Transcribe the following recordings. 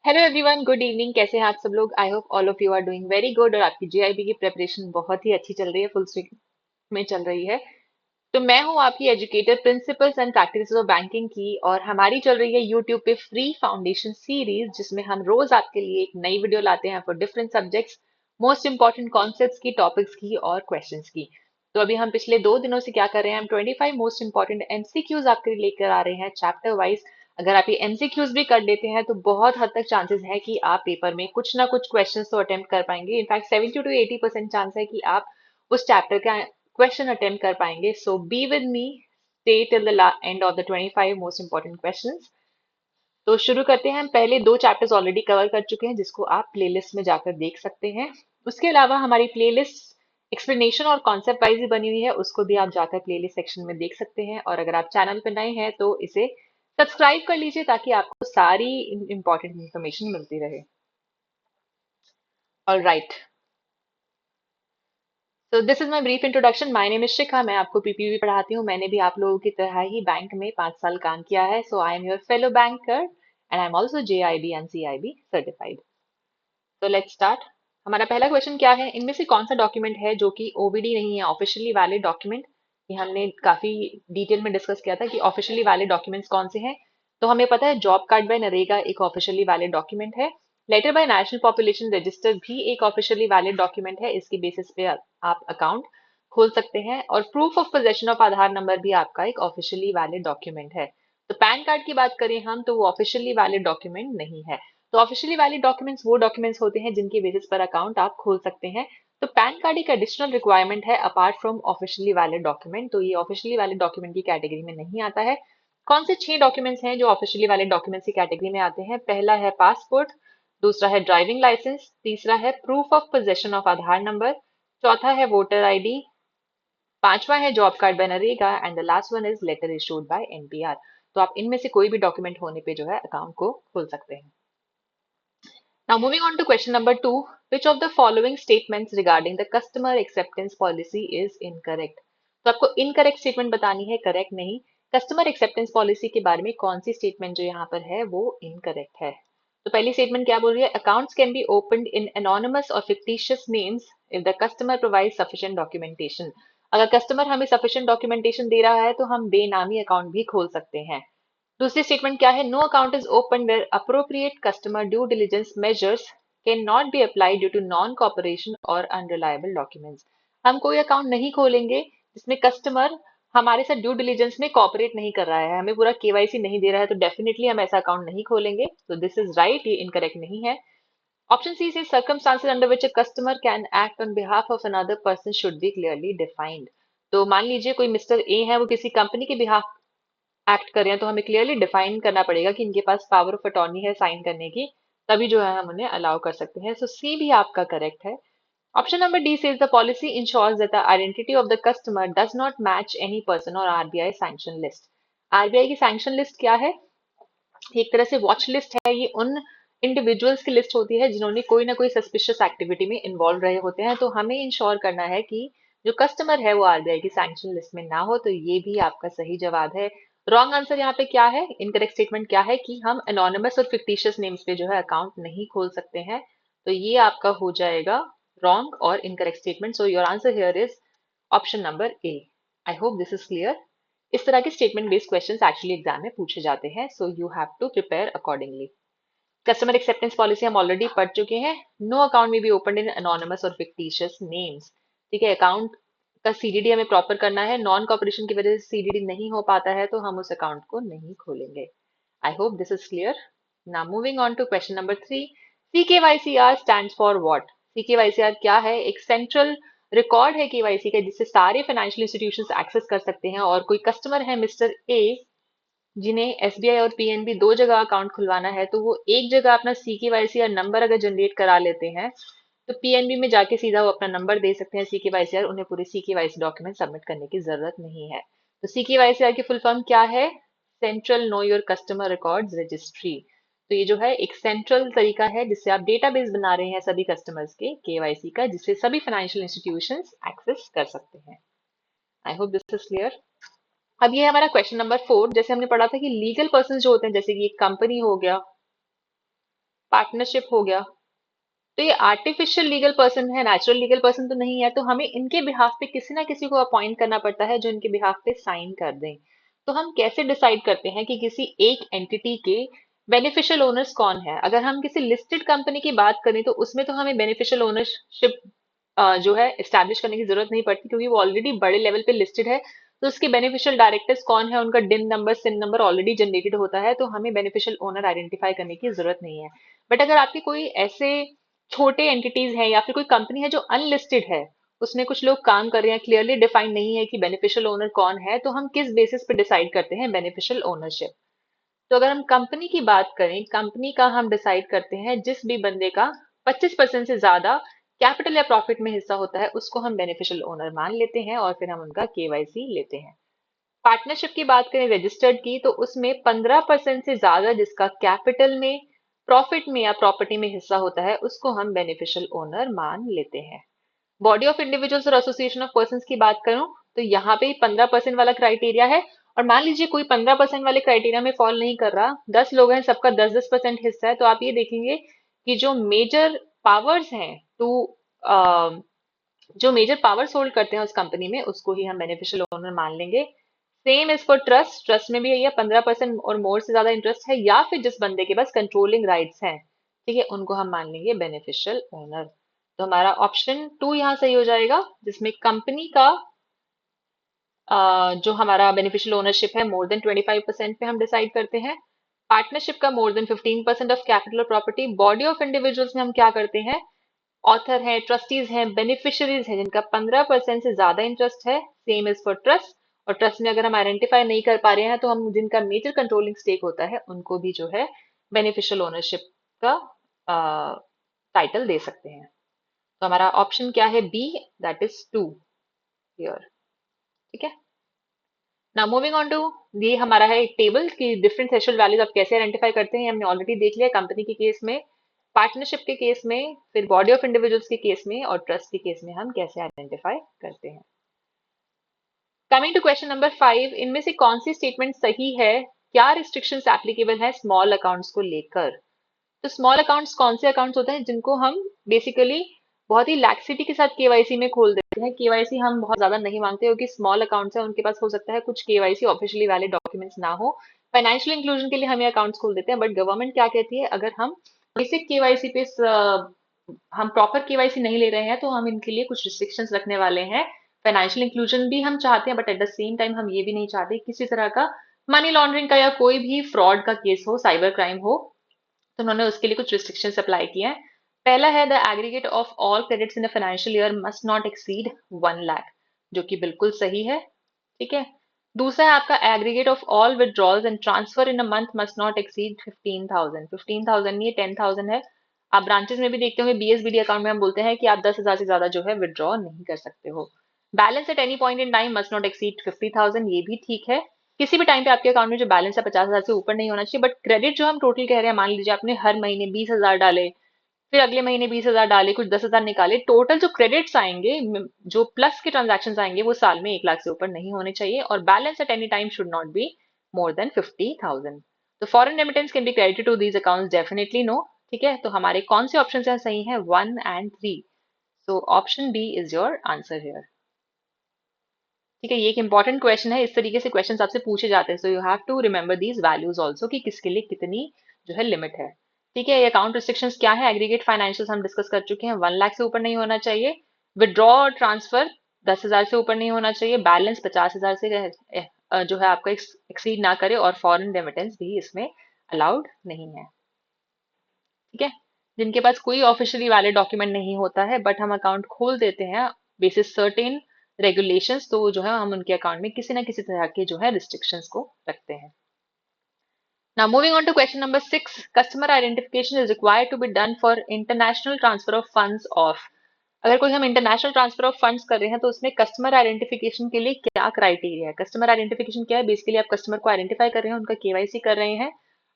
Hello everyone, good evening. कैसे हैं आप सब लोग? I hope all of you are doing very good और आपकी जेआईबी की प्रिपरेशन बहुत ही अच्छी चल रही है, फुल स्विंग में चल रही है। तो मैं हूं आपकी educator, principles and practice of banking की, और हमारी चल रही है यूट्यूब पे फ्री फाउंडेशन सीरीज, जिसमें हम रोज आपके लिए एक नई वीडियो लाते हैं for different subjects, most important concepts की, टॉपिक्स की और क्वेश्चंस की। तो अभी हम पिछले 2 दिनों से क्या कर रहे हैं, हम 25 मोस्ट इंपॉर्टेंट एमसीक्यूज आपके लिए लेकर आ रहे हैं चैप्टर वाइज। अगर आप ये एमसीक्यूज भी कर लेते हैं तो बहुत हद तक चांसेस है कि आप पेपर में कुछ ना कुछ क्वेश्चंस तो अटेम्प्ट कर पाएंगे। इनफैक्ट 70 to 80% चांस है कि आप उस चैप्टर का क्वेश्चन अटेम्प्ट कर पाएंगे। So be with me, stay till the end of the 25 most important questions. तो शुरू करते हैं। हम पहले 2 चैप्टर्स ऑलरेडी कवर कर चुके हैं, जिसको आप प्लेलिस्ट में जाकर देख सकते हैं। उसके अलावा हमारी प्लेलिस्ट एक्सप्लेनेशन और कॉन्सेप्ट वाइज ही बनी हुई है, उसको भी आप जाकर प्लेलिस्ट सेक्शन में देख सकते हैं। और अगर आप चैनल पर नए हैं तो इसे सब्सक्राइब कर लीजिए, ताकि आपको सारी इंपॉर्टेंट इन्फॉर्मेशन मिलती रहे। ऑल राइट, तो this is my brief introduction. My name is Shikha, मैं आपको पीपीवी पढ़ाती हूँ। मैंने भी आप लोगों की तरह ही बैंक में 5 साल काम किया है। So I am your fellow banker and I am also JIB and CIB certified. तो लेट्स स्टार्ट। हमारा पहला क्वेश्चन क्या है, इनमें से कौन सा डॉक्यूमेंट है जो कि ओबीडी नहीं है, ऑफिशियली वैलिड डॉक्यूमेंट? ये हमने काफी डिटेल में डिस्कस किया था कि ऑफिशियली वैलिड डॉक्यूमेंट्स कौन से हैं। तो हमें पता है जॉब कार्ड बाय नरेगा एक ऑफिशियली वैलिड डॉक्यूमेंट है। Letter by national population register भी एक ऑफिशियली वैलिड डॉक्यूमेंट है। इसके बेसिस पे आप अकाउंट खोल सकते हैं। और proof of possession of Aadhaar number भी आपका एक ऑफिशियली वैलिड डॉक्यूमेंट है। तो पैन कार्ड की बात करें हम, तो वो ऑफिशियली वैलिड डॉक्यूमेंट नहीं है। तो ऑफिशियली वैलिड डॉक्यूमेंट्स वो डॉक्यूमेंट्स होते हैं जिनके बेसिस पर अकाउंट आप खोल सकते हैं। तो पैन कार्ड एक एडिशनल रिक्वायरमेंट है apart from officially valid document. तो ये ऑफिशियली वैलिड डॉक्यूमेंट की कैटेगरी में नहीं आता है। कौन से 6 डॉक्यूमेंट्स हैं जो ऑफिशियली वैलिड डॉक्यूमेंट्स की कैटेगरी में आते हैं? पहला है पासपोर्ट, दूसरा है ड्राइविंग लाइसेंस, तीसरा है proof of possession of Aadhaar number, चौथा है वोटर आईडी, पांचवा है job card by NREGA and the last one is letter issued by NPR। तो आप इनमें से कोई भी डॉक्यूमेंट होने पे जो है अकाउंट को खोल सकते हैं। Now moving on to question number 2, which of the following statements regarding the customer acceptance policy is incorrect? तो आपको इनकरेक्ट स्टेटमेंट बतानी है, करेक्ट नहीं। कस्टमर एक्सेप्टेंस पॉलिसी के बारे में कौन सी स्टेटमेंट जो यहाँ पर है वो इनकरेक्ट है? तो पहली स्टेटमेंट क्या बोल रही है, accounts can be opened in anonymous और fictitious names if the customer provide sufficient documentation. अगर कस्टमर हमें सफिशिएंट डॉक्यूमेंटेशन दे रहा है तो हम बेनामी अकाउंट भी खोल सकते हैं। दूसरी स्टेटमेंट क्या है, no account is open where appropriate customer due diligence measures can not be applied due to non cooperation और अनरिलायबल डॉक्यूमेंट्स। हम कोई अकाउंट नहीं खोलेंगे जिसमें कस्टमर हमारे साथ ड्यू डिलिजेंस में कॉपरेट नहीं कर रहा है, हमें पूरा केवाईसी नहीं दे रहा है, तो डेफिनेटली हम ऐसा अकाउंट नहीं खोलेंगे। तो दिस इज राइट, ये इनकरेक्ट नहीं है। ऑप्शन सी से circumstances under which a customer can act on behalf of another person should be clearly defined। तो मान लीजिए कोई मिस्टर ए है, वो किसी कंपनी के बिहाफ एक्ट कर रहे हैं, तो हमें क्लियरली डिफाइन करना पड़ेगा कि इनके पास पावर ऑफ अटॉर्नी है साइन करने की, तभी जो है हम उन्हें अलाउ कर सकते हैं। सो सी भी आपका करेक्ट है। Option number D says the policy insures that the identity of the customer does not match any person और आरबीआई सैंक्शन लिस्ट। आरबीआई की सैंक्शन लिस्ट क्या है? एक तरह से वॉच लिस्ट है। ये उन इंडिविजुअल्स की लिस्ट होती है जिन्होंने कोई ना कोई सस्पिशियस एक्टिविटी में इन्वॉल्व रहे होते हैं। तो हमें इंश्योर करना है कि जो कस्टमर है वो आरबीआई की सैंक्शन लिस्ट में ना हो। तो ये भी आपका सही जवाब है। रॉन्ग आंसर यहाँ पे क्या है, इनकरेक्ट स्टेटमेंट क्या है कि हम एनोनिमस और फिक्टिशियस नेम्स पे जो है अकाउंट नहीं खोल सकते हैं। तो ये आपका हो जाएगा रॉन्ग और incorrect statement. So your answer here is option number A. I hope this is clear. इस तरह के statement based questions actually exam में पूछे जाते हैं। So you have to prepare accordingly. Customer acceptance policy हम ऑलरेडी पढ़ चुके हैं। नो अकाउंट में बी ओपन इन अनोनिमस और फिक्टिशियस नेम्स। ठीक है, अकाउंट का सीडीडी हमें प्रॉपर करना है। नॉन कॉपरेशन की वजह से सीडीडी नहीं हो पाता है तो हम उस अकाउंट को नहीं खोलेंगे। I hope this is clear. Now moving on to question number 3, CKYCR stands for what? CKYCR क्या है? एक सेंट्रल रिकॉर्ड है केवाईसी का, जिससे सारे फाइनेंशियल इंस्टीट्यूशंस एक्सेस कर सकते हैं। और कोई कस्टमर है मिस्टर ए, जिन्हें एसबीआई और पीएनबी दो जगह अकाउंट खुलवाना है, तो वो एक जगह अपना CKYCR नंबर अगर जनरेट करा लेते हैं तो पीएनबी में जाके सीधा वो अपना नंबर दे सकते हैं CKYCR, उन्हें पूरे CKYC डॉक्यूमेंट सबमिट करने की जरूरत नहीं है। तो CKYCR की फुल फॉर्म क्या है? Central know your customer records registry. तो ये जो है एक सेंट्रल तरीका है जिससे आप डेटाबेस बना रहे हैं सभी कस्टमर्स के केवाईसी का, जिससे सभी फाइनेंशियल इंस्टीट्यूशंस एक्सेस कर सकते हैं। आई होप दिस इज क्लियर। अब ये हमारा क्वेश्चन नंबर 4। जैसे हमने पढ़ा था कि लीगल पर्सन जो होते हैं, जैसे कि एक कंपनी हो गया, पार्टनरशिप हो गया। तो ये आर्टिफिशियल लीगल पर्सन है, नेचुरल लीगल पर्सन तो नहीं है, तो हमें इनके बिहाफ पे किसी ना किसी को अपॉइंट करना पड़ता है जो इनके बिहाफ पे साइन कर दें। तो हम कैसे डिसाइड करते हैं कि किसी एक एंटिटी के बेनिफिशियल ओनर्स कौन है? अगर हम किसी लिस्टेड कंपनी की बात करें तो उसमें तो हमें बेनिफिशियल ओनरशिप जो है एस्टैब्लिश करने की जरूरत नहीं पड़ती, क्योंकि वो ऑलरेडी बड़े लेवल पे लिस्टेड है। तो उसके बेनिफिशियल डायरेक्टर्स कौन है, उनका डिन नंबर सिन नंबर ऑलरेडी जनरेटेड होता है, तो हमें बेनिफिशियल ओनर आइडेंटिफाई करने की जरूरत नहीं है। बट अगर आपके कोई ऐसे छोटे एंटिटीज हैं या फिर कोई कंपनी है जो अनलिस्टेड है, उसमें कुछ लोग काम कर रहे हैं, क्लियरली डिफाइन नहीं है कि बेनिफिशियल ओनर कौन है, तो हम किस बेसिस पे डिसाइड करते हैं बेनिफिशियल ओनरशिप? तो अगर हम कंपनी की बात करें, कंपनी का हम डिसाइड करते हैं जिस भी बंदे का 25% से ज्यादा कैपिटल या प्रॉफिट में हिस्सा होता है, उसको हम बेनिफिशियल ओनर मान लेते हैं और फिर हम उनका केवाईसी लेते हैं। पार्टनरशिप की बात करें रजिस्टर्ड की, तो उसमें 15% से ज्यादा जिसका कैपिटल में, प्रॉफिट में या प्रॉपर्टी में हिस्सा होता है, उसको हम बेनिफिशियल ओनर मान लेते हैं। बॉडी ऑफ इंडिविजुअल्स और एसोसिएशन ऑफ पर्संस की बात करूं, तो यहाँ पे 15% वाला क्राइटेरिया है। और मान लीजिए कोई 15% वाले क्राइटेरिया में फॉल नहीं कर रहा, 10 लोग हैं, सबका 10-10% हिस्सा है, तो आप ये देखेंगे कि जो मेजर पावर्स हैं टू जो मेजर पावर्स होल्ड करते हैं उस कंपनी में, उसको ही हम बेनिफिशियल ओनर मान लेंगे। Same is for trust, trust में भी यही है, 15% और मोर से ज्यादा इंटरेस्ट है या फिर जिस बंदे के पास कंट्रोलिंग राइट्स हैं, ठीक है, उनको हम मान लेंगे बेनिफिशियल ओनर। तो हमारा ऑप्शन 2 यहाँ सही हो जाएगा, जिसमें कंपनी का जो हमारा बेनिफिशियल ओनरशिप है मोर देन 25% पे हम डिसाइड करते हैं। पार्टनरशिप का मोर देन 15% ऑफ कैपिटल और प्रॉपर्टी। बॉडी ऑफ इंडिविजुअल्स में हम क्या करते हैं, ऑथर हैं, ट्रस्टीज हैं, बेनिफिशियरीज हैं जिनका 15% से ज्यादा इंटरेस्ट है, सेम इज फॉर ट्रस्ट। और ट्रस्ट में अगर हम आइडेंटिफाई नहीं कर पा रहे हैं, तो हम जिनका मेजर कंट्रोलिंग स्टेक होता है उनको भी जो है बेनिफिशियल ओनरशिप का टाइटल दे सकते हैं। तो हमारा ऑप्शन क्या है, बी, दैट इज 2 हियर। ठीक है, नाउ मूविंग ऑन टू, ये हमारा है एक टेबल की डिफरेंट थ्रेशोल्ड वैल्यूज आप कैसे आइडेंटिफाई करते हैं, हमने ऑलरेडी देख लिया कंपनी के केस में, पार्टनरशिप के केस में, फिर बॉडी ऑफ इंडिविजुअल्स के केस में और ट्रस्ट के केस में हम कैसे आइडेंटिफाई करते हैं। कमिंग टू क्वेश्चन नंबर 5, इनमें से कौन सी स्टेटमेंट सही है? क्या रिस्ट्रिक्शंस एप्लीकेबल है स्मॉल अकाउंट्स को लेकर? तो स्मॉल अकाउंट्स कौन से अकाउंट्स होते हैं जिनको हम बेसिकली बहुत ही लैक्सिटी के साथ केवाईसी में खोल देते हैं? केवाईसी हम बहुत ज्यादा नहीं मांगते, क्योंकि स्मॉल अकाउंट्स है, उनके पास हो सकता है कुछ केवाईसी ऑफिशियली वैलिड डॉक्यूमेंट्स ना हो। फाइनेंशियल इंक्लूजन के लिए हम ये अकाउंट्स खोल देते हैं, बट गवर्नमेंट क्या कहती है, अगर हम बेसिक केवाईसी पे हम प्रॉपर केवाईसी नहीं ले रहे हैं, तो हम इनके लिए कुछ रिस्ट्रिक्शंस रखने वाले हैं। फाइनेंशियल इंक्लूजन भी हम चाहते हैं, but at the same time हम ये भी नहीं चाहते किसी तरह का मनी लॉन्ड्रिंग का या कोई भी फ्रॉड का केस हो, साइबर क्राइम हो। तो उन्होंने उसके लिए कुछ रिस्ट्रिक्शंस अप्लाई किए हैं। पहला है, the aggregate of all credits in a financial year must not exceed 1 lakh, जो कि बिल्कुल सही है। ठीक है, दूसरा है आपका, aggregate of all withdrawals and transfer in a month must not exceed 15,000। 15,000 नहीं, 10,000 है। आप ब्रांचेस में भी देखते होंगे, बीएसबीडी अकाउंट में हम बोलते हैं कि आप 10,000 से ज्यादा जो है विड्रॉ नहीं कर सकते हो। Balance at any point in time must not exceed 50,000, ये भी ठीक है। किसी भी टाइम पे आपके अकाउंट में जो बैलेंस है 50,000 से ऊपर नहीं होना चाहिए। बट क्रेडिट जो हम टोटल कह रहे हैं, मान लीजिए आपने हर महीने 20,000 डाले, फिर अगले महीने 20,000 डाले, कुछ 10,000 निकाले, टोटल जो क्रेडिट्स आएंगे, जो प्लस के ट्रांजेक्शन आएंगे, वो साल में 1 लाख से ऊपर नहीं होने चाहिए। और balance at any time should not be more than 50,000। तो foreign remittance can be credited to these accounts, definitely no. ठीक है, तो हमारे कौन से ऑप्शन यहाँ सही है, 1 and 3। So option B is your answer here. ठीक है, ये एक इंपॉर्टेंट क्वेश्चन है, इस तरीके से क्वेश्चन आपसे पूछे जाते हैं, so you have to remember these values also कि किसके लिए कितनी जो है लिमिट है। ठीक है, ये अकाउंट रिस्ट्रिक्शंस क्या है, एग्रीगेट फाइनेंशियल्स हम डिस्कस कर चुके हैं, 1 लाख से ऊपर नहीं होना चाहिए, विड्रॉ और ट्रांसफर 10,000 से ऊपर नहीं होना चाहिए, बैलेंस 50,000 से जो है आपका एक्सीड ना करे, और फॉरेन रेमिटेंस भी इसमें अलाउड नहीं है। ठीक है, जिनके पास कोई ऑफिशियली वैलिड डॉक्यूमेंट नहीं होता है, बट हम अकाउंट खोल देते हैं बेसिस सर्टेन रेगुलेशंस, तो जो है हम उनके अकाउंट में किसी ना किसी तरह के जो है रिस्ट्रिक्शंस को रखते हैं। Now moving on to question number 6, customer identification is required to be done for international transfer of funds of। अगर कोई हम इंटरनेशनल ट्रांसफर ऑफ फंड्स कर रहे हैं, तो उसमें कस्टमर आइडेंटिफिकेशन के लिए क्या क्राइटेरिया है? कस्टमर आइडेंटिफिकेशन क्या है? बेसिकली आप कस्टमर को आइडेंटिफाई कर रहे हैं, उनका केवाईसी कर रहे हैं।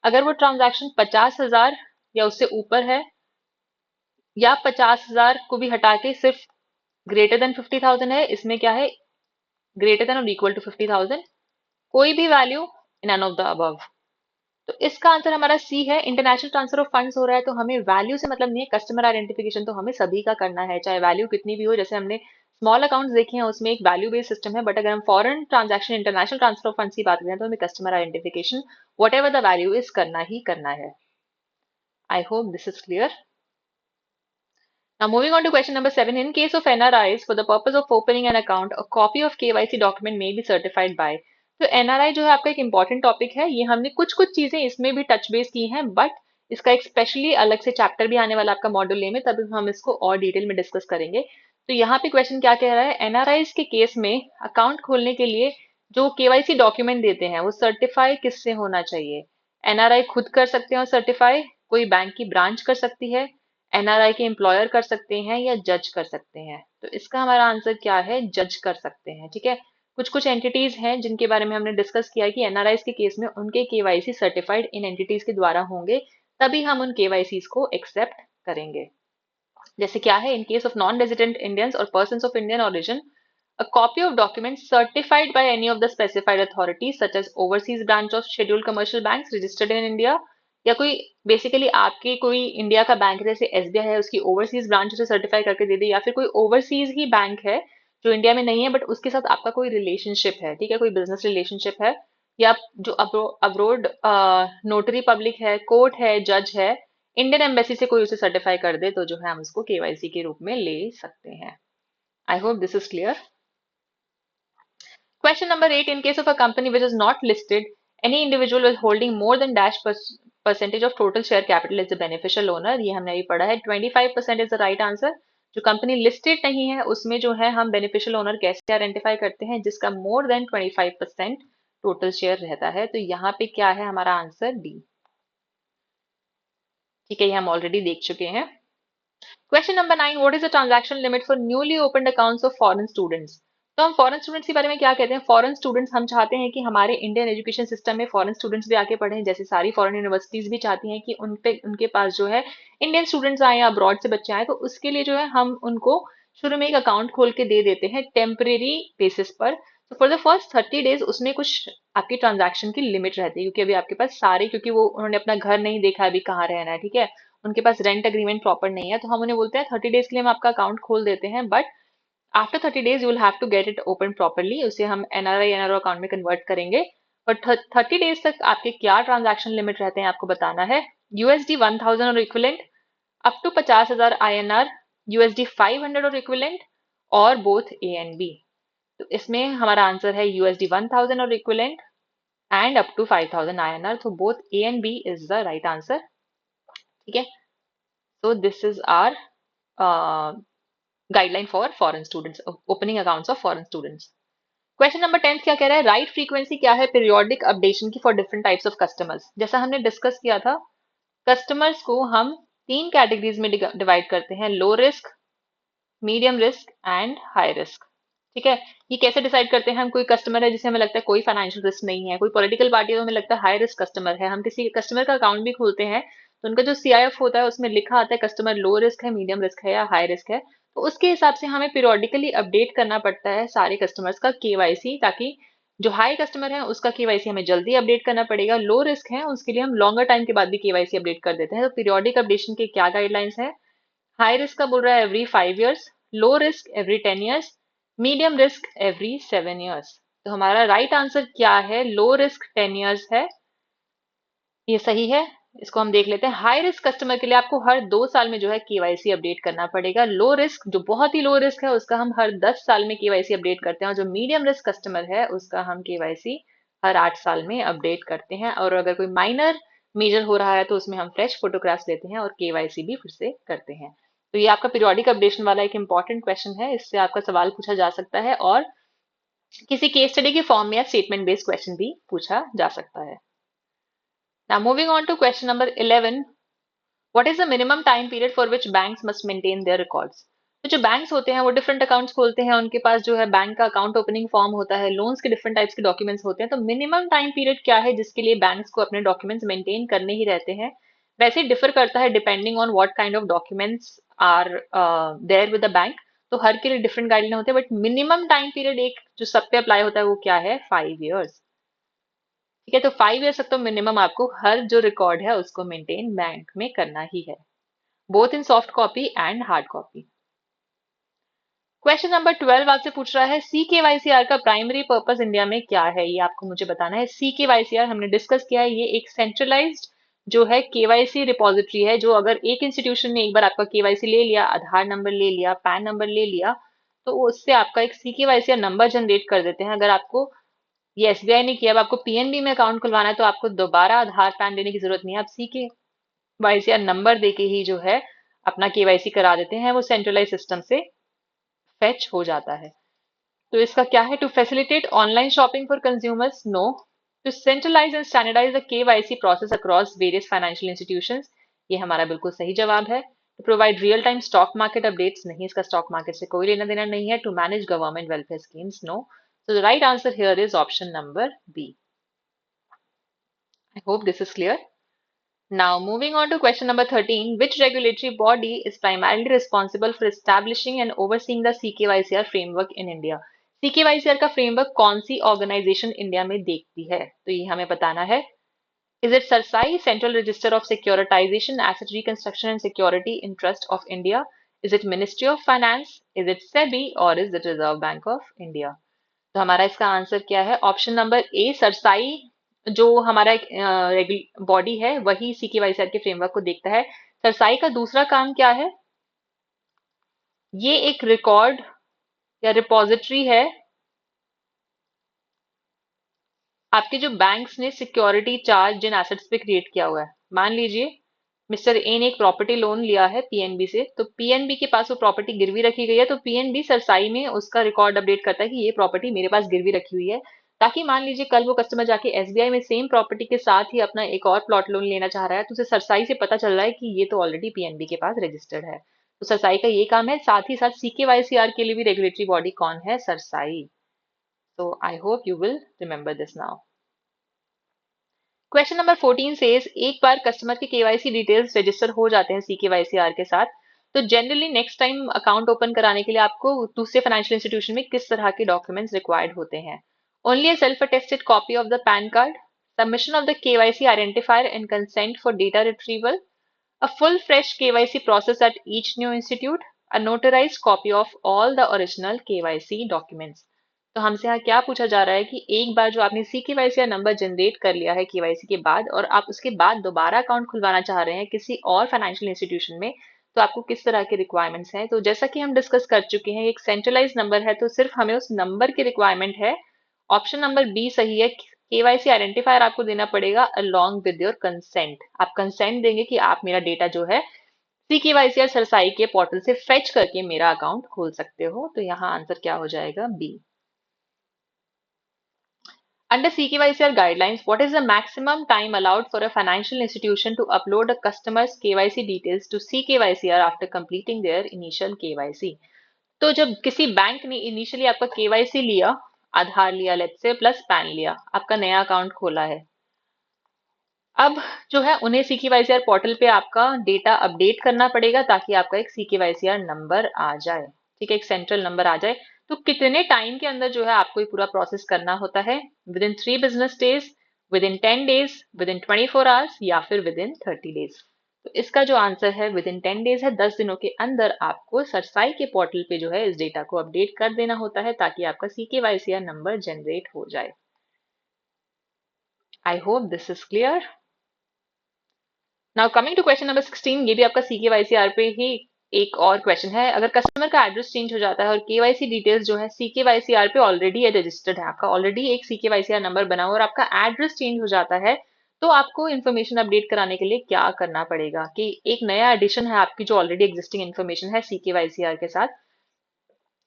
अगर वो ट्रांजैक्शन 50,000 या उससे ऊपर है, या 50,000 को भी हटा के सिर्फ ग्रेटर देन 50,000 है, इसमें क्या है, ग्रेटर देन और इक्वल टू 50,000, कोई भी value in none of the above. तो इसका आंसर हमारा सी है। इंटरनेशनल ट्रांसफर ऑफ फंड्स हो रहा है तो हमें वैल्यू से मतलब नहीं है, कस्टमर आइडेंटिफिकेशन तो हमें सभी का करना है, चाहे वैल्यू कितनी भी हो। जैसे हमने स्मॉल अकाउंट्स देखे हैं उसमें एक वैल्यू बेस्ड सिस्टम है, बट अगर हम foreign transaction international transfer of funds की बात करें तो हमें customer identification what ever the value is करना ही करना है। आई hope this is clear. Now moving on to question number 7. In case of NRIs, for the purpose of opening an account, a copy of KYC document may be certified by। तो NRI जो है आपका एक important topic है, ये हमने कुछ कुछ चीजें इसमें भी टच बेस की हैं, बट इसका एक स्पेशली अलग से चैप्टर भी आने वाला आपका मॉड्यूल ए में, तब हम इसको और डिटेल में डिस्कस करेंगे। तो यहाँ पे क्वेश्चन क्या कह रहा है, एनआरआईज के केस में अकाउंट खोलने के लिए जो केवाईसी डॉक्यूमेंट देते हैं वो सर्टिफाई किससे होना चाहिए। एनआरआई खुद कर सकते हैं सर्टिफाई, कोई बैंक की ब्रांच कर सकती है, एनआरआई के एम्प्लॉयर कर सकते हैं, या जज कर सकते हैं। तो इसका हमारा आंसर क्या है, जज कर सकते हैं। ठीक है, कुछ कुछ एंटिटीज हैं जिनके बारे में हमने डिस्कस किया है कि एनआरआई के केस में उनके केवाईसी सर्टिफाइड इन एंटिटीज के द्वारा होंगे, तभी हम उन केवाईसी को एक्सेप्ट करेंगे। जैसे क्या है, in case of non resident Indians और person of Indian origin, a copy of documents certified by any of the specified authorities such as overseas branch of scheduled commercial banks registered in India, या कोई basically आपके कोई India का bank जैसे SBI है उसकी overseas branch उसे certify करके दे दे, या फिर कोई ओवरसीज ही बैंक है जो इंडिया में नहीं है बट उसके साथ आपका कोई रिलेशनशिप है, ठीक है, कोई बिजनेस रिलेशनशिप है, या जो अब्रोड नोटरी पब्लिक है, कोर्ट है, जज है, इंडियन एम्बेसी से कोई उसे सर्टिफाई कर दे, तो जो है हम उसको केवाईसी के रूप में ले सकते हैं। आई hope this is clear. Question number 8. In case of a company which is not listed, any individual is holding more than dash percentage of total share capital is the beneficial owner। ये हमने अभी पढ़ा है, 25% is the right answer। जो company listed नहीं है उसमें जो है हम बेनिफिशियल ओनर कैसे आइडेंटिफाई करते हैं, जिसका मोर देन 25% टोटल शेयर रहता है। तो यहाँ पे क्या है हमारा आंसर, डी। ठीक है, ये हम ऑलरेडी देख चुके हैं। Question number 9। What is the transaction limit for newly opened accounts of foreign students. तो हम फॉरेन स्टूडेंट्स के बारे में क्या कहते हैं, फॉरेन स्टूडेंट्स हम चाहते हैं कि हमारे इंडियन एजुकेशन सिस्टम में फॉरेन स्टूडेंट्स भी आके पढ़ें, जैसे सारी फॉरेन यूनिवर्सिटीज भी चाहती हैं कि उनके पास जो है इंडियन स्टूडेंट्स आए या अब्रॉड से बच्चे आए, तो उसके लिए जो है हम उनको शुरू में एक अकाउंट खोल के दे देते हैं टेम्परेरी बेसिस पर। तो फॉर द फर्स्ट 30 डेज उसमें कुछ आपकी ट्रांजैक्शन की लिमिट रहती है, क्योंकि अभी आपके पास सारे, क्योंकि वो उन्होंने अपना घर नहीं देखा अभी कहाँ रहना है, ठीक है, उनके पास रेंट अग्रीमेंट प्रॉपर नहीं है, तो हम उन्हें बोलते हैं 30 डेज के लिए हम आपका अकाउंट खोल देते हैं, but after 30 days you will have to get it open properly, उसे हम एनआरआई एनआरओ अकाउंट में कन्वर्ट करेंगे। बट 30 डेज तक आपके क्या ट्रांजैक्शन लिमिट रहते हैं आपको बताना है। यूएसडी 1000 और equivalent, up to 50,000 INR, USD 500 और इक्विलेंट, और बोथ ए एंड बी। तो इसमें हमारा आंसर है यूएसडी 1000 और equivalent and up to 5000 INR, तो both A and B is the right answer. ठीक है, so this is our guideline for foreign students, opening accounts of foreign students। Question number 10 क्या कह रहा है, राइट फ्रीक्वेंसी क्या है पीरियोडिक अपडेशन की for different types of customers. जैसा हमने डिस्कस किया था, कस्टमर्स को हम 3 कैटेगरीज में डिवाइड करते हैं, low risk, medium risk and high risk. ठीक है, ये कैसे डिसाइड करते हैं, हम कोई कस्टमर है जिसे हमें लगता है कोई फाइनेंशियल रिस्क नहीं है, कोई पॉलिटिकल पार्टी है तो हमें लगता है हाई रिस्क कस्टमर है, हम किसी कस्टमर का अकाउंट भी खोलते हैं तो उनका जो सीआईएफ होता है उसमें लिखा आता है कस्टमर लो रिस्क है, मीडियम रिस्क है या हाई रिस्क है। तो उसके हिसाब से हमें पीरियोडिकली अपडेट करना पड़ता है सारे कस्टमर्स का केवाईसी, ताकि जो हाई कस्टमर है उसका केवाईसी हमें जल्दी अपडेट करना पड़ेगा, लो रिस्क है उसके लिए हम लॉन्गर टाइम के बाद भी केवाईसी अपडेट कर देते हैं। तो पीरियोडिक अपडेशन के क्या गाइडलाइंस है, हाई रिस्क का बोल रहा है every 5 years, low risk every 10 years, medium risk every 7 years। तो हमारा राइट आंसर क्या है, लो रिस्क 10 years है, ये सही है। इसको हम देख लेते हैं। हाई रिस्क कस्टमर के लिए आपको हर 2 साल में जो है केवाईसी अपडेट करना पड़ेगा। लो रिस्क जो बहुत ही लो रिस्क है उसका हम हर 10 साल में केवाईसी अपडेट करते हैं, और जो मीडियम रिस्क कस्टमर है उसका हम केवाईसी हर 8 साल में अपडेट करते हैं। और अगर कोई माइनर मेजर हो रहा है तो उसमें हम फ्रेश फोटोग्राफ्स लेते हैं और केवाईसी भी फिर से करते हैं। तो ये आपका पीरियोडिक अपडेशन वाला एक इंपॉर्टेंट क्वेश्चन है, इससे आपका सवाल पूछा जा सकता है और किसी केस स्टडी के फॉर्म में या स्टेटमेंट बेस्ड क्वेश्चन भी पूछा जा सकता है। Now moving on to question number 11, what is the minimum time period for which banks must maintain their records? तो जो बैंक्स होते हैं वो डिफरेंट अकाउंट्स खोलते हैं, उनके पास जो है बैंक का अकाउंट ओपनिंग फॉर्म होता है, लोन्स के डिफरेंट टाइप्स के डॉक्यूमेंट्स होते हैं, तो मिनिमम टाइम पीरियड क्या है जिसके लिए बैंक्स को अपने डॉक्यूमेंट्स मेंटेन करने ही रहते हैं। वैसे डिफर करता है depending on what kind of documents are there with the bank, तो हर के लिए डिफरेंट गाइडलाइन होते हैं, बट मिनिमम टाइम पीरियड एक जो सब पे अप्लाई होता है वो क्या है, 5 years। ठीक है, तो 5 ईयर्स तक तो मिनिमम आपको हर जो रिकॉर्ड है उसको मेंटेन बैंक में करना ही है, both in soft copy and hard copy. Question number 12 आपसे पूछ रहा है सी के वाई सी आर का प्राइमरी पर्पस इंडिया में क्या है, ये आपको मुझे बताना है। सी के वाई सी आर हमने डिस्कस किया है, ये एक सेंट्रलाइज्ड जो है केवाईसी रिपोजिटरी है, जो अगर एक इंस्टीट्यूशन ने एक बार आपका केवाईसी ले लिया, आधार नंबर ले लिया, पैन नंबर ले लिया, तो उससे आपका एक C K Y C R number generate कर देते हैं। अगर आपको ये एसबीआई ने किया, अब आपको पीएनबी में अकाउंट खुलवाना है तो आपको दोबारा आधार पैन देने की जरूरत नहीं है, आप सी K Y C R number देके ही जो है अपना केवाईसी करा देते हैं, वो सेंट्रलाइज सिस्टम से फेच हो जाता है। तो इसका क्या है, to facilitate online shopping for consumers, no. To centralise and standardise the KYC process across various financial institutions, ये हमारा बिल्कुल सही जवाब है। To provide real time stock market updates, नहीं, इसका स्टॉक मार्केट से कोई लेना देना नहीं है। To manage government welfare schemes, no. So the right answer here is option number B. I hope this is clear. Now, moving on to question number 13, which regulatory body is primarily responsible for establishing and overseeing the CKYCR framework in India? CKYCR का framework कौन सी organization India में देखती है? तो ये हमें बताना है। Is it CERSAI, Central Register of Securitization, Asset Reconstruction and Security in Trust of India? Is it Ministry of Finance? Is it SEBI or is it Reserve Bank of India? तो हमारा इसका आंसर क्या है, option number ए, cerci जो हमारा एक body है वही सीकेवाईसीआर के फ्रेमवर्क को देखता है। सरसाई का दूसरा काम क्या है, ये एक रिकॉर्ड या रिपोजिटरी है, आपके जो बैंक्स ने सिक्योरिटी चार्ज जिन एसेट्स पे क्रिएट किया हुआ है। मान लीजिए मिस्टर ए ने एक प्रॉपर्टी लोन लिया है पीएनबी से, तो पीएनबी के पास वो प्रॉपर्टी गिरवी रखी गई है, तो पीएनबी सरसाई में उसका रिकॉर्ड अपडेट करता है कि ये प्रॉपर्टी मेरे पास गिरवी रखी हुई है, ताकि मान लीजिए कल वो कस्टमर जाके एसबीआई में सेम प्रॉपर्टी के साथ ही अपना एक और प्लॉट लोन लेना चाह रहा है, तो उसे सरसाई से पता चल रहा है कि ये तो ऑलरेडी पीएनबी के पास रजिस्टर्ड है। तो सरसाई का ये काम है, साथ ही साथ सीकेवाईसीआर के लिए भी रेगुलेटरी बॉडी कौन है, सरसाई। तो I hope you will remember this now. Question number 14 says एक बार कस्टमर के केवाईसी डिटेल्स रजिस्टर हो जाते हैं सीकेवाईसीआर के साथ, तो generally next time account open कराने के लिए आपको दूसरे फाइनेंशियल इंस्टीट्यूशन में किस तरह के डॉक्यूमेंट्स रिक्वायर्ड होते हैं? Only a self attested copy of the PAN card, submission of the KYC identifier and consent for data retrieval, a full fresh KYC process at each new institute, a notarized copy of all the original KYC documents। तो हमसे यहाँ क्या पूछा जा रहा है कि एक बार जो आपने सी केवाईसी या नंबर जनरेट कर लिया है केवाईसी के बाद, और आप उसके बाद दोबारा अकाउंट खुलवाना चाह रहे हैं किसी और फाइनेंशियल इंस्टीट्यूशन में, तो आपको किस तरह के रिक्वायरमेंट्स हैं? तो जैसा कि हम डिस्कस कर चुके हैं, एक सेंट्रलाइज नंबर है तो सिर्फ हमें उस नंबर की रिक्वायरमेंट है। ऑप्शन नंबर बी सही है, केवाईसी आइडेंटिफायर आपको देना पड़ेगा अलोंग विद योर कंसेंट। आप कंसेंट देंगे कि आप मेरा डेटा जो है सी केवाईसी या सरसाई के पोर्टल से फेच करके मेरा अकाउंट खोल सकते हो। तो यहाँ आंसर क्या हो जाएगा, B. Under CKYCR guidelines, what is the maximum time allowed for a financial institution to upload a customer's KYC details to CKYCR after completing their initial KYC? तो जब किसी बैंक ने इनिशियली आपका केवाईसी लिया, आधार लिया लेट्स से प्लस पैन लिया, आपका नया अकाउंट खोला है, अब जो है उन्हें सीकेवाईसीआर पोर्टल पे आपका डेटा अपडेट करना पड़ेगा ताकि आपका एक सीकेवाईसीआर नंबर आ जाए, ठीक है, एक सेंट्रल नंबर आ जाए। तो कितने टाइम के अंदर जो है आपको ये पूरा प्रोसेस करना होता है? With in 3 business days, with in 10 days, with in 24 hours या फिर विद इन 30 डेज। तो इसका जो आंसर है विद इन 10 डेज है, 10 दिनों के अंदर आपको सरसाई के पोर्टल पे जो है इस डेटा को अपडेट कर देना होता है ताकि आपका सीकेवाईसीआर नंबर जनरेट हो जाए। I hope this is clear. Now coming to question number 16, ये भी आपका सीकेवाईसीआर पे ही एक और क्वेश्चन है। अगर कस्टमर का एड्रेस चेंज हो जाता है और केवाईसी डिटेल्स जो है सीकेवाईसीआर पे ऑलरेडी रजिस्टर्ड है, आपका ऑलरेडी एक सीकेवाईसीआर नंबर बना हुआ और आपका एड्रेस चेंज हो जाता है, तो आपको इन्फॉर्मेशन अपडेट कराने के लिए क्या करना पड़ेगा? कि एक नया एडिशन है आपकी जो ऑलरेडी एग्जिस्टिंग इन्फॉर्मेशन है सीकेवाईसीआर के साथ,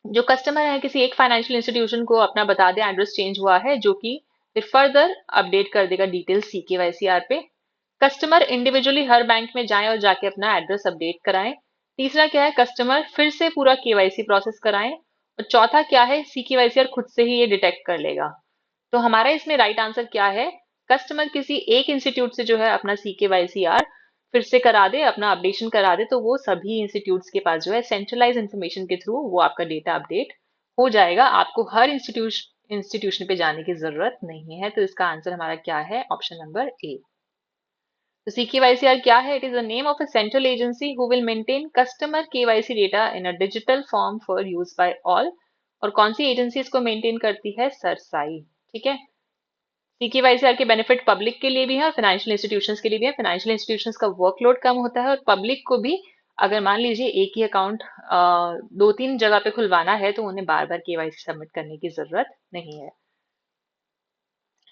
जो कस्टमर है किसी एक फाइनेंशियल इंस्टीट्यूशन को अपना बता दे एड्रेस चेंज हुआ है, जो कि फिर फर्दर अपडेट कर देगा डिटेल्स सीकेवाईसीआर पे। कस्टमर इंडिविजुअली हर बैंक में जाएं और जाके अपना एड्रेस अपडेट कराएं। तीसरा क्या है, कस्टमर फिर से पूरा केवाईसी प्रोसेस कराएं। और चौथा क्या है, सीकेवाईसीआर खुद से ही ये डिटेक्ट कर लेगा। तो हमारा इसमें राइट आंसर क्या है, कस्टमर किसी एक इंस्टीट्यूट से जो है अपना सीकेवाईसीआर फिर से करा दे, अपना अपडेशन करा दे, तो वो सभी इंस्टीट्यूट्स के पास जो है सेंट्रलाइज इंफॉर्मेशन के थ्रू वो आपका डेटा अपडेट हो जाएगा। आपको हर इंस्टीट्यूशन पे जाने की जरूरत नहीं है। तो इसका आंसर हमारा क्या है? ऑप्शन नंबर ए। तो CKYCR क्या है? It is the name of a central agency who will maintain customer KYC data in a digital form for use by all. और कौन सी एजेंसी इसको मेंटेन करती है? सरसाई। ठीक है। CKYCR के बेनिफिट पब्लिक के लिए भी है और फाइनेंशियल इंस्टीट्यूशंस के लिए भी है। फाइनेंशियल इंस्टीट्यूशंस का वर्कलोड कम होता है और पब्लिक को भी अगर मान लीजिए एक ही अकाउंट दो तीन जगह पे खुलवाना है तो उन्हें बार बार KYC सबमिट करने की जरूरत नहीं है।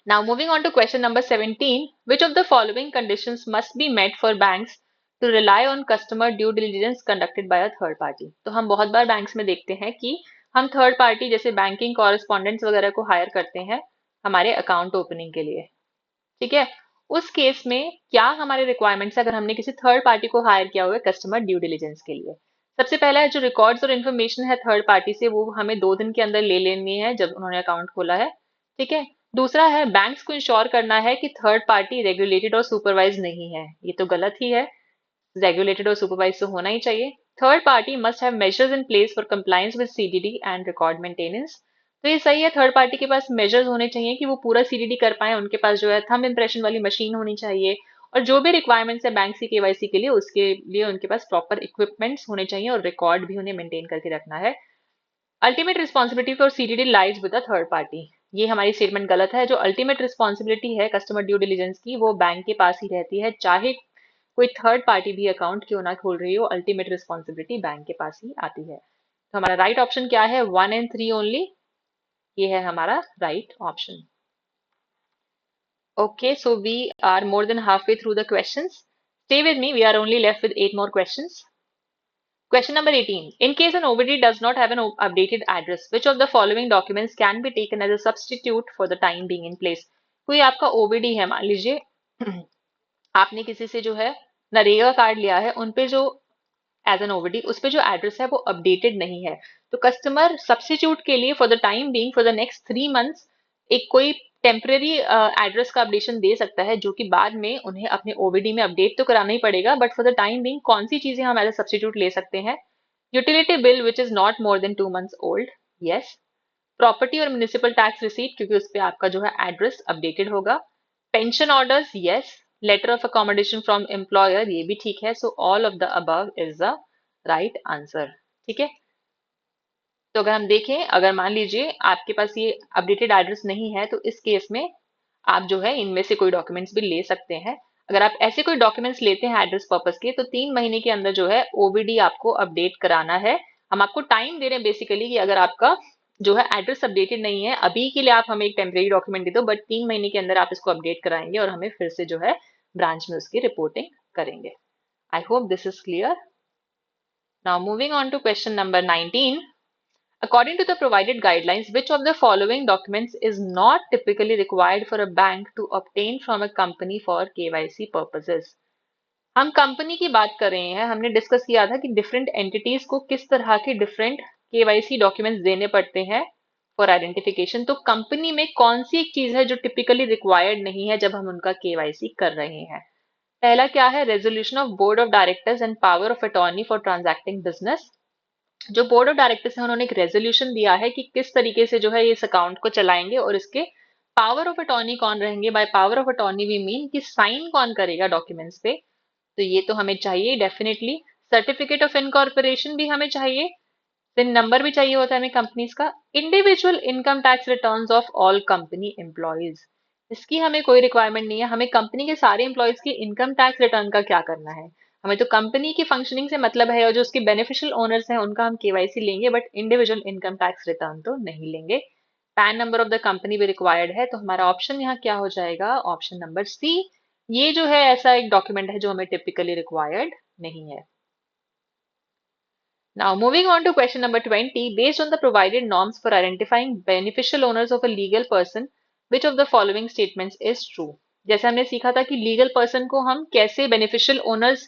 Now moving on to question number 17, which of the following conditions must be met for banks to rely on customer due diligence conducted by a third party? तो हम बहुत बार बैंक्स में देखते हैं कि हम थर्ड पार्टी जैसे बैंकिंग कॉरेस्पॉन्डेंट्स वगैरह को हायर करते हैं हमारे अकाउंट ओपनिंग के लिए। ठीक है। उस केस में क्या हमारे रिक्वायरमेंट्स है अगर हमने किसी थर्ड पार्टी को हायर किया हुआ है कस्टमर ड्यू डिलिजेंस के लिए? सबसे पहला जो रिकॉर्ड्स और इन्फॉर्मेशन है थर्ड पार्टी से वो हमें 2 दिन के अंदर ले लेनी है जब उन्होंने अकाउंट खोला है। ठीक है। दूसरा है बैंक्स को इंश्योर करना है कि थर्ड पार्टी रेगुलेटेड और सुपरवाइज नहीं है। ये तो गलत ही है, रेगुलेटेड और सुपरवाइज तो होना ही चाहिए। Third party must have measures in place for compliance with CDD and record maintenance. तो ये सही है, थर्ड पार्टी के पास मेजर्स होने चाहिए कि वो पूरा CDD कर पाए। उनके पास जो है थंब इंप्रेशन वाली मशीन होनी चाहिए और जो भी रिक्वायरमेंट्स है बैंक की KYC के लिए उसके लिए उनके पास प्रॉपर इक्विपमेंट्स होने चाहिए और रिकॉर्ड भी उन्हें मेंटेन करके रखना है। Ultimate responsibility for CDD lies with the third party. ये हमारी स्टेटमेंट गलत है। जो अल्टीमेट रिस्पॉन्सिबिलिटी है कस्टमर ड्यू डिलिजेंस की वो बैंक के पास ही रहती है, चाहे कोई थर्ड पार्टी भी अकाउंट क्यों ना खोल रही हो, अल्टीमेट रिस्पॉन्सिबिलिटी बैंक के पास ही आती है। तो हमारा राइट ऑप्शन क्या है? 1 and 3 ओनली। ये है हमारा right option. Okay, so we are more than halfway through the questions. Stay with me, we are only left with 8 more questions. Question number 18. In case an OBD does not have an updated address, which of the following documents can be taken as a substitute for the time being in place? कोई आपका OBD है, मान लीजिए आपने किसी से जो है नरेगा कार्ड लिया है, उन पे जो एज एन ओबीडी उस पे जो एड्रेस है वो अपडेटेड नहीं है। तो कस्टमर सब्स्टिट्यूट के लिए for the time being for the next 3 months एक कोई टेम्परेरी एड्रेस का अपडेशन दे सकता है जो कि बाद में उन्हें अपने ओबीडी में अपडेट तो कराना ही पड़ेगा। But for the time being कौन सी चीजें हम एज अ सब्स्टिट्यूट ले सकते हैं? Utility bill which is not more than 2 months old, yes. Property और म्युनिसिपल टैक्स रिसीट क्योंकि उस पर आपका जो है एड्रेस अपडेटेड होगा। Pension orders, yes. Letter of accommodation from employer, ये भी ठीक है। So all of the above is the right answer. ठीक है। तो अगर हम देखें, अगर मान लीजिए आपके पास ये अपडेटेड एड्रेस नहीं है तो इस केस में आप जो है इनमें से कोई डॉक्यूमेंट्स भी ले सकते हैं। अगर आप ऐसे कोई डॉक्यूमेंट्स लेते हैं एड्रेस पर्पस के तो 3 महीने के अंदर जो है ओबीडी आपको अपडेट कराना है। हम आपको टाइम दे रहे हैं बेसिकली कि अगर आपका जो है एड्रेस अपडेटेड नहीं है अभी के लिए आप हमें एक टेम्परेरी डॉक्यूमेंट दे दो, बट 3 महीने के अंदर आप इसको अपडेट कराएंगे और हमें फिर से जो है ब्रांच में उसकी रिपोर्टिंग करेंगे। I hope this is clear. Now moving on to question number 19. According to the provided guidelines, which of the following documents is not typically required for a bank to obtain from a company for KYC purposes? हम company की बात कर रहे हैं। हमने discuss किया था कि डिफरेंट एंटिटीज को किस तरह के डिफरेंट KYC डॉक्यूमेंट्स देने पड़ते हैं फॉर आइडेंटिफिकेशन। तो कंपनी में कौन सी एक चीज है जो टिपिकली रिक्वायर्ड नहीं है जब हम उनका KYC कर रहे हैं? पहला क्या है? Resolution of board of directors and power of attorney for transacting business. जो बोर्ड ऑफ डायरेक्टर्स है उन्होंने एक रेजोल्यूशन दिया है कि किस तरीके से जो है इस अकाउंट को चलाएंगे और इसके पावर ऑफ अटॉर्नी कौन रहेंगे। By power of attorney we mean कि साइन कौन करेगा डॉक्यूमेंट्स पे। तो ये तो हमें चाहिए डेफिनेटली। सर्टिफिकेट ऑफ इनकॉर्पोरेशन भी हमें चाहिए। सिन नंबर भी चाहिए होता है हमें कंपनीज का। Individual income tax returns of all company employees, इसकी हमें कोई रिक्वायरमेंट नहीं है। हमें कंपनी के सारे एम्प्लॉयज की इनकम टैक्स रिटर्न का क्या करना है? हमें तो कंपनी की फंक्शनिंग से मतलब है और जो उसके बेनिफिशियल ओनर्स हैं उनका हम KYC लेंगे, but individual income tax return तो नहीं लेंगे। PAN number of the company भी रिक्वायर्ड है। तो हमारा ऑप्शन यहाँ क्या हो जाएगा? Option number C. ये जो है ऐसा एक डॉक्यूमेंट है जो हमें टिपिकली रिक्वायर्ड नहीं है। Now, moving on to question number 20. Based on the provided norms for identifying beneficial owners of a legal person, which of the following statements is true? जैसे हमने सीखा था कि लीगल पर्सन को हम कैसे बेनिफिशियल ओनर्स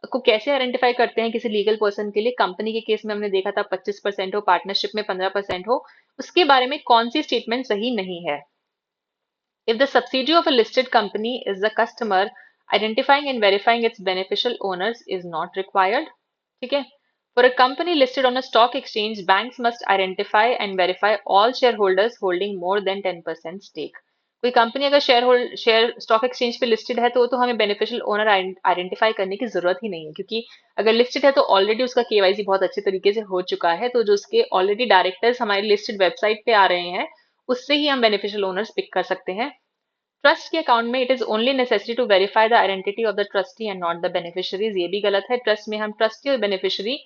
को कैसे आइडेंटिफाई करते हैं किसी लीगल पर्सन के लिए। कंपनी के केस में हमने देखा था 25% हो, पार्टनरशिप में 15% हो। उसके बारे में कौन सी स्टेटमेंट सही नहीं है? If the subsidiary of a listed company is the customer, identifying and verifying its beneficial owners is not required. ठीक है। For a company listed on a stock exchange, banks must identify and verify all shareholders holding more than 10% stake. कोई company अगर share stock exchange पे listed है तो हमें beneficial owner identify करने की जरूरत ही नहीं है, क्योंकि अगर लिस्टेड है तो ऑलरेडी उसका केवाईसी बहुत अच्छे तरीके से हो चुका है। तो जो उसके ऑलरेडी डायरेक्टर्स हमारी लिस्टेड वेबसाइट पे आ रहे हैं उससे ही हम बेनिफिशियल ओनर्स पिक कर सकते हैं। ट्रस्ट के अकाउंट में it is only necessary to verify the identity of the trustee and not the beneficiaries, ये भी गलत है। ट्रस्ट में हम ट्रस्टी और बेनिफिशियरी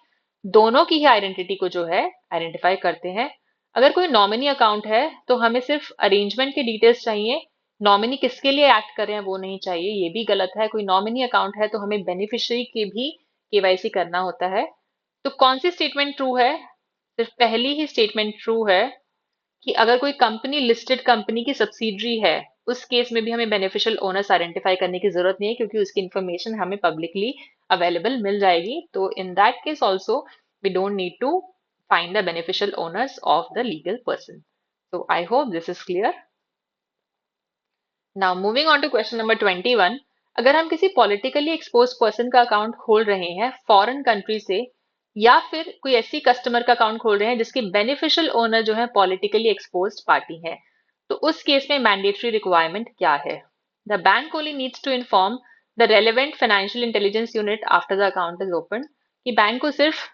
दोनों की ही आइडेंटिटी को जो है आइडेंटिफाई करते हैं। अगर कोई नॉमिनी अकाउंट है तो हमें सिर्फ अरेंजमेंट के डिटेल्स चाहिए, नॉमिनी किसके लिए एक्ट कर रहे हैं वो नहीं चाहिए, ये भी गलत है। कोई नॉमिनी अकाउंट है तो हमें बेनिफिशियरी की भी केवाईसी करना होता है। तो कौन सी स्टेटमेंट ट्रू है? सिर्फ पहली ही स्टेटमेंट ट्रू है कि अगर कोई कंपनी लिस्टेड कंपनी की सब्सिडरी है उस केस में भी हमें बेनिफिशियल ओनर्स आइडेंटिफाई करने की जरूरत नहीं है, क्योंकि उसकी इंफॉर्मेशन हमें पब्लिकली अवेलेबल मिल जाएगी। तो in that case also we don't need to find the beneficial owners of the legal person. So I hope this is clear. Now moving on to question number 21. अगर हम किसी politically expose person का account खोल रहे हैं foreign country से, या फिर कोई ऐसी कस्टमर का अकाउंट खोल रहे हैं जिसकी बेनिफिशियल ओनर जो है पॉलिटिकली एक्सपोज्ड पार्टी है, तो उस केस में मैंडेटरी रिक्वायरमेंट क्या है? The bank only needs to inform the relevant financial intelligence unit after the account is open, कि बैंक को सिर्फ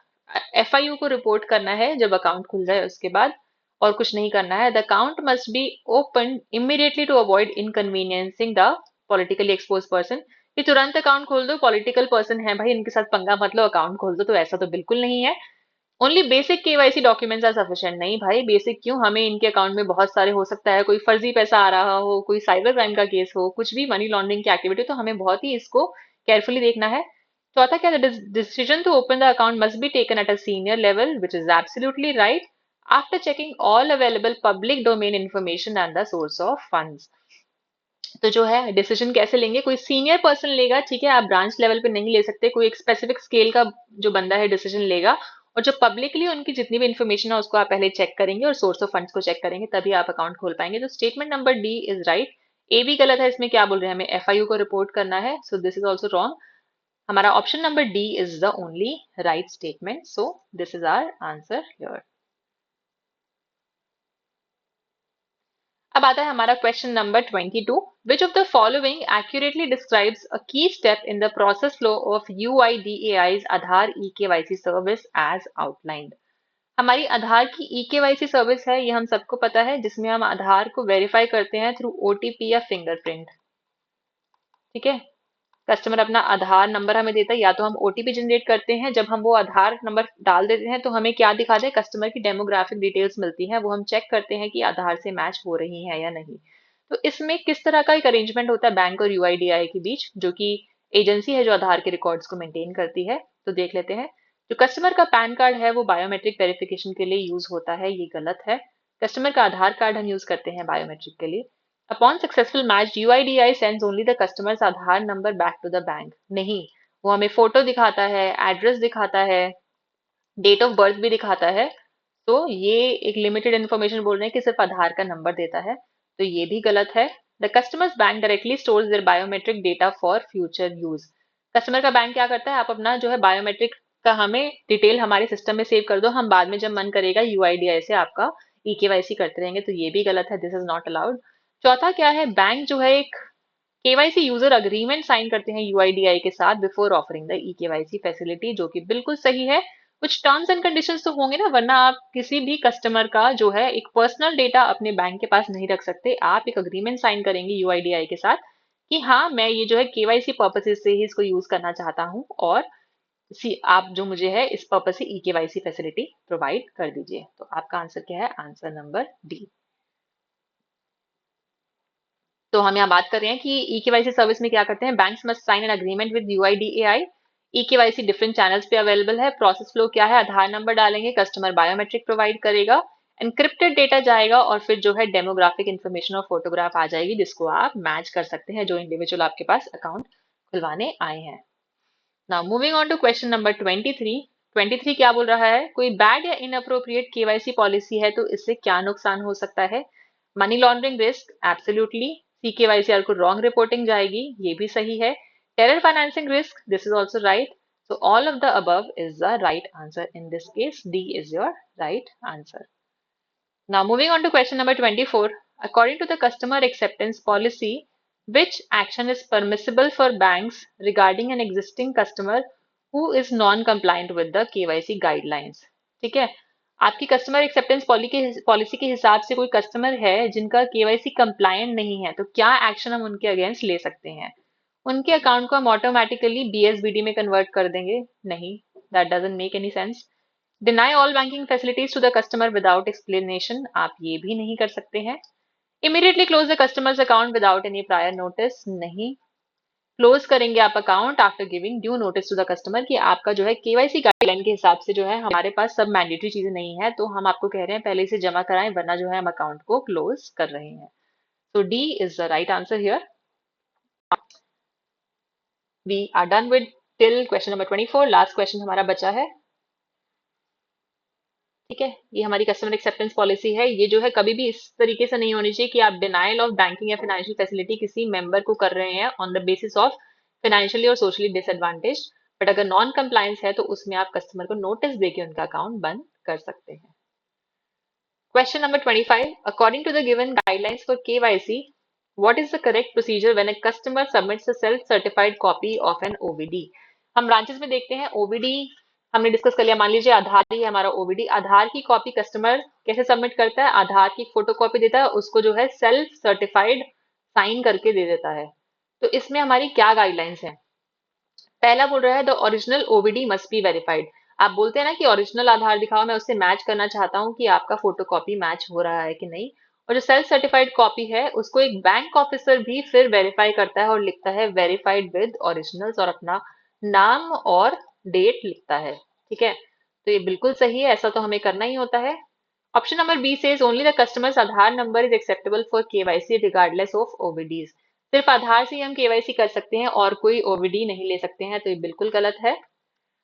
एफआईयू को रिपोर्ट करना है जब अकाउंट खुल जाए उसके बाद, और कुछ नहीं करना है। The account must be open immediately to avoid inconveniencing the politically expose person. ये तुरंत अकाउंट खोल दो, पॉलिटिकल पर्सन है भाई इनके साथ पंगा मतलब अकाउंट खोल दो, तो ऐसा तो बिल्कुल नहीं है। Only basic KYC documents are sufficient. नहीं भाई, बेसिक क्यों, हमें इनके अकाउंट में बहुत सारे हो सकता है, कोई फर्जी पैसा आ रहा हो, कोई साइबर क्राइम का केस हो, कुछ भी मनी लॉन्ड्रिंग की एक्टिविटी, तो हमें बहुत ही इसको केयरफुली देखना है। चौथा क्या, decision to open the account must be taken at a senior level, which is absolutely right, after checking all available public domain information and the source of funds. तो जो है डिसीजन कैसे लेंगे, कोई सीनियर पर्सन लेगा, ठीक है, आप ब्रांच लेवल पे नहीं ले सकते, कोई एक स्पेसिफिक स्केल का जो बंदा है डिसीजन लेगा, और जो पब्लिकली उनकी जितनी भी इंफॉर्मेशन है उसको आप पहले चेक करेंगे और सोर्स ऑफ फंड्स को चेक करेंगे, तभी आप अकाउंट खोल पाएंगे। तो statement number D is right. A भी गलत है, इसमें क्या बोल रहे हैं, हमें एफआईयू को रिपोर्ट करना है, so this is also wrong. हमारा option number D is the only right statement, so this is our answer here. अब आता है हमारा question number 22। Which of the following accurately describes a key step in the process flow of UIDAI's Aadhaar eKYC service as outlined. हमारी आधार की eKYC service है, ये हम सबको पता है, जिसमें हम आधार को वेरीफाई करते हैं थ्रू ओटीपी या फिंगरप्रिंट। ठीक है, कस्टमर अपना आधार नंबर हमें देता है, या तो हम ओटीपी जनरेट करते हैं, जब हम वो आधार नंबर डाल देते हैं तो हमें क्या दिखाते हैं, कस्टमर की डेमोग्राफिक डिटेल्स मिलती हैं, वो हम चेक करते हैं कि आधार से मैच हो रही है या नहीं। तो इसमें किस तरह का एक अरेंजमेंट होता है बैंक और यूआईडीआई के बीच, जो कि एजेंसी है जो आधार के रिकॉर्ड्स को मेंटेन करती है। तो देख लेते हैं। जो कस्टमर का पैन कार्ड है वो बायोमेट्रिक वेरिफिकेशन के लिए यूज होता है, ये गलत है। कस्टमर का आधार कार्ड हम यूज करते हैं बायोमेट्रिक के लिए। Upon successful match, UIDAI sends only the customer's Aadhaar number back to the bank। नहीं, वो हमें फोटो दिखाता है, एड्रेस दिखाता है, डेट ऑफ बर्थ भी दिखाता है। तो ये एक लिमिटेड इन्फॉर्मेशन बोल रहे हैं कि सिर्फ आधार का नंबर देता है, तो ये भी गलत है। The customer's bank directly stores their biometric data for future use. Customer का बैंक क्या करता है, आप अपना जो है बायोमेट्रिक का हमें डिटेल हमारे सिस्टम में सेव कर दो, हम बाद में जब मन करेगा यूआईडीआई से आपका ईकेवाईसी करते रहेंगे, तो ये भी गलत है, दिस इज नॉट अलाउड। चौथा क्या है, बैंक जो है एक केवाईसी यूजर अग्रीमेंट साइन करते हैं यूआईडीआई के साथ before offering the eKYC facility, जो कि बिल्कुल सही है। कुछ टर्म्स एंड कंडीशंस तो होंगे ना, वरना आप किसी भी कस्टमर का जो है एक पर्सनल डेटा अपने बैंक के पास नहीं रख सकते। आप एक अग्रीमेंट साइन करेंगे यूआईडीआई के साथ कि हाँ मैं ये जो है केवाईसी पर्पसेस से ही इसको यूज करना चाहता हूँ, और आप जो मुझे है इस पर्पज से ईकेवाईसी फैसिलिटी प्रोवाइड कर दीजिए। तो आपका आंसर क्या है, आंसर नंबर डी। तो हम यहाँ बात कर रहे हैं कि ईकेवाईसी सर्विस में क्या करते हैं, banks must sign an agreement with UIDAI. EKYC different channels पे अवेलेबल है। प्रोसेस फ्लो क्या है, आधार नंबर डालेंगे, कस्टमर बायोमेट्रिक प्रोवाइड करेगा, एनक्रिप्टेड डेटा जाएगा, और फिर जो है डेमोग्राफिक इन्फॉर्मेशन और फोटोग्राफ आ जाएगी, जिसको आप मैच कर सकते हैं जो इंडिविजुअल आपके पास अकाउंट खुलवाने आए हैं। Now moving on to question number 23। 23 क्या बोल रहा है, कोई बैड या इनअप्रोप्रिएट केवाईसी पॉलिसी है तो इससे क्या नुकसान हो सकता है? Money laundering risk, absolutely. CKYCR को रॉन्ग रिपोर्टिंग जाएगी, ये भी सही है। Terror financing risk, this is also right. So all of the above is the right answer. In this case, D is your right answer. Now moving on to question number 24. According to the customer acceptance policy, which action is permissible for banks regarding an existing customer who is non-compliant with the KYC guidelines? ठीक है, आपकी customer acceptance policy के हिसाब से कोई customer है जिनका KYC compliant नहीं है, तो क्या एक्शन हम उनके अगेंस्ट ले सकते हैं? उनके अकाउंट को हम ऑटोमेटिकली बीएसबीडी में कन्वर्ट कर देंगे? नहीं, that doesn't make any sense. Deny all banking facilities to the customer without explanation, आप ये भी नहीं कर सकते हैं। Immediately close the customer's account without any prior notice, नहीं। क्लोज करेंगे आप account after giving due notice to the customer कि आपका जो है केवाईसी गाइडलाइन के हिसाब से जो है हमारे पास सब मैंडेटरी चीजें नहीं है, तो हम आपको कह रहे हैं पहले से जमा कराएं, वरना जो है हम अकाउंट को क्लोज कर रहे हैं। So D is the right answer here. We are done with till question number 24। Last question हमारा बचा है। ठीक है, ये हमारी कस्टमर एक्सेप्टेंस पॉलिसी है। ये जो है कभी भी इस तरीके से नहीं होनी चाहिए कि आप डिनाइल ऑफ बैंकिंग या फाइनेंशियल फैसिलिटी किसी मेंबर को कर रहे हैं on the basis of financially और सोशली डिसएडवांटेज, बट अगर नॉन कंप्लायंस है तो उसमें आप कस्टमर को नोटिस देके उनका अकाउंट बंद कर सकते हैं। Question number 25. According to the given guidelines for KYC, what is the correct procedure when a customer submits a self-certified copy of an OVD? हम ब्रांचेस में देखते हैं OVD हमने डिस्कस कर लिया। मान लीजिए आधार ही है हमारा OVD, आधार की कॉपी कस्टमर कैसे सबमिट करता है? आधार की फोटो कॉपी देता है, उसको जो है सेल्फ सर्टिफाइड साइन करके दे देता है। तो इसमें हमारी क्या गाइडलाइंस है? पहला बोल रहा है the original OVD must be verified. आप बोलते हैं ना कि ओरिजिनल आधार दिखाओ, मैं उससे मैच करना चाहता हूँ कि आपका फोटोकॉपी मैच हो रहा है कि नहीं। और जो सेल्फ सर्टिफाइड कॉपी है उसको एक बैंक ऑफिसर भी फिर वेरीफाई करता है और लिखता है वेरीफाइड विद ओरिजिनल्स और अपना नाम और डेट लिखता है। ठीक है, तो ये बिल्कुल सही है, ऐसा तो हमें करना ही होता है। Option number B says only the customer's Aadhaar number is acceptable for KYC regardless of OVDs. सिर्फ आधार से ही हम केवाईसी कर सकते हैं और कोई ओवीडी नहीं ले सकते हैं, तो ये बिल्कुल गलत है।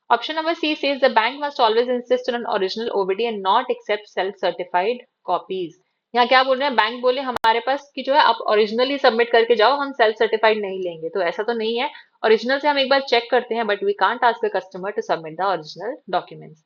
Option number C says the bank must always insist on original OVD and not accept self certified copies. यहाँ क्या बोल रहे हैं? बैंक बोले हमारे पास कि जो है आप ओरिजिनल ही सबमिट करके जाओ, हम सेल्फ सर्टिफाइड नहीं लेंगे, तो ऐसा तो नहीं है। ओरिजिनल से हम एक बार चेक करते हैं, but we can't ask the customer to submit the original documents.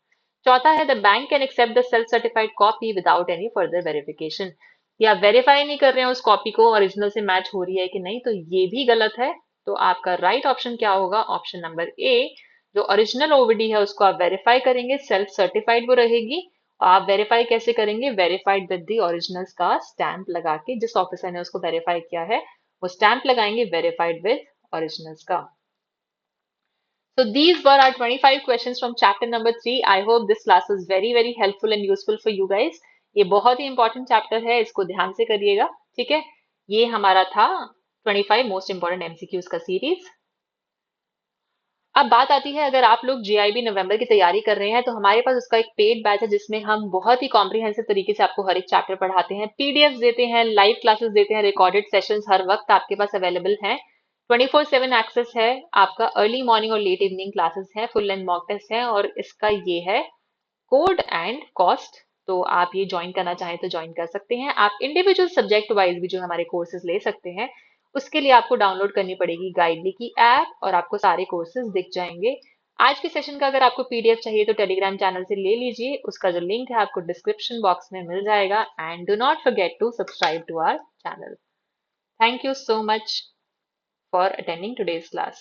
चौथा है the bank can accept the self certified copy without any further verification. या वेरीफाई नहीं कर रहे हैं उस कॉपी को ओरिजिनल से मैच हो रही है कि नहीं, तो ये भी गलत है। तो आपका राइट ऑप्शन क्या होगा? ऑप्शन नंबर ए, जो ओरिजिनल ओवीडी है उसको आप वेरीफाई करेंगे, सेल्फ सर्टिफाइड वो रहेगी। आप वेरीफाई कैसे करेंगे? वेरीफाइड विद द ओरिजिनल्स का स्टैंप लगा के, जिस ऑफिसर ने उसको वेरीफाई किया है वो स्टैंप लगाएंगे वेरीफाइड विद ओरिजिनल्स का। So these were our 25 questions from chapter number 3. I hope this class was very very helpful and useful for you guys. ये बहुत ही इंपॉर्टेंट चैप्टर है, इसको ध्यान से करिएगा। ठीक है, ये हमारा था 25 मोस्ट इंपॉर्टेंट एमसीक्यूज का सीरीज। अब बात आती है, अगर आप लोग जीआईबी नवंबर की तैयारी कर रहे हैं तो हमारे पास उसका एक पेड बैच है जिसमें हम बहुत ही कॉम्प्रिहेंसिव तरीके से आपको हर एक चैप्टर पढ़ाते हैं, पीडीएफ देते हैं, लाइव क्लासेस देते हैं, रिकॉर्डेड सेशंस हर वक्त आपके पास अवेलेबल हैं। 24/7 एक्सेस है आपका, अर्ली मॉर्निंग और लेट इवनिंग क्लासेस हैं, फुल एंड मॉक टेस्ट है, और इसका ये है कोड एंड कॉस्ट। तो आप ये ज्वाइन करना चाहें तो ज्वाइन कर सकते हैं। आप इंडिविजुअल सब्जेक्ट वाइज भी जो हमारे कोर्सेज ले सकते हैं। उसके लिए आपको डाउनलोड करनी पड़ेगी गाइडली की ऐप और आपको सारे कोर्सेज दिख जाएंगे। आज के सेशन का अगर आपको पीडीएफ चाहिए तो टेलीग्राम चैनल से ले लीजिए, उसका जो लिंक है आपको डिस्क्रिप्शन बॉक्स में मिल जाएगा। And do not forget to subscribe to our channel. Thank you so much for attending today's class.